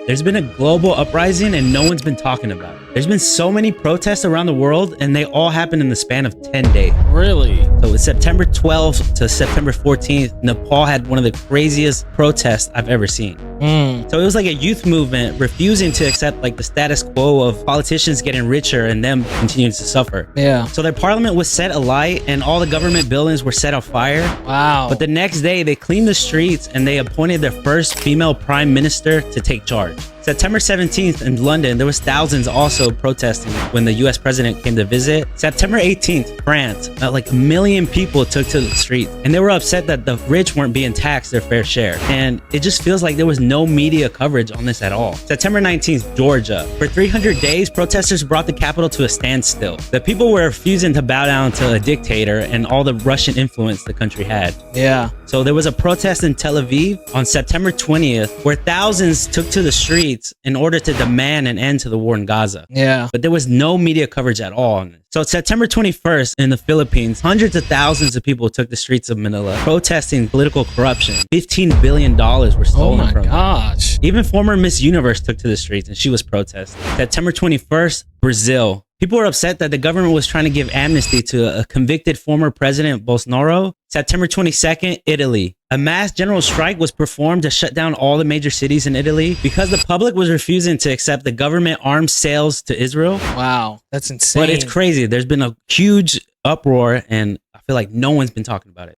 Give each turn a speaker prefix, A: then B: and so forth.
A: There's been a global uprising and no one's been talking about it. There's been so many protests around the world and they all happened in the span of 10 days.
B: Really?
A: So it's September 12th to September 14th. Nepal had one of the craziest protests I've ever seen. So it was like a youth movement refusing to accept like the status quo of politicians getting richer and them continuing to suffer.
B: Yeah.
A: So their parliament was set alight and all the government buildings were set on fire.
B: Wow.
A: But the next day they cleaned the streets and they appointed their first female prime minister to take charge. September 17th in London, there was thousands also protesting when the US president came to visit. September 18th, France, like 1 million people took to the streets and they were upset that the rich weren't being taxed their fair share. And it just feels like there was no media coverage on this at all. September 19th, Georgia. For 300 days, protesters brought the capital to a standstill. The people were refusing to bow down to a dictator and all the Russian influence the country had.
B: Yeah.
A: So there was a protest in Tel Aviv on September 20th where thousands took to the streets in order to demand an end to the war in Gaza.
B: Yeah.
A: But there was no media coverage at all on this. So September 21st in the Philippines, hundreds of thousands of people took the streets of Manila protesting political corruption. $15 billion were stolen from them.
B: Oh my gosh.
A: Even former Miss Universe took to the streets and she was protesting. September 21st, Brazil. People were upset that the government was trying to give amnesty to a convicted former president, Bolsonaro. September 22nd, Italy. A mass general strike was performed to shut down all the major cities in Italy because the public was refusing to accept the government arms sales to Israel.
B: Wow, that's insane.
A: But it's crazy. There's been a huge uproar and I feel like no one's been talking about it.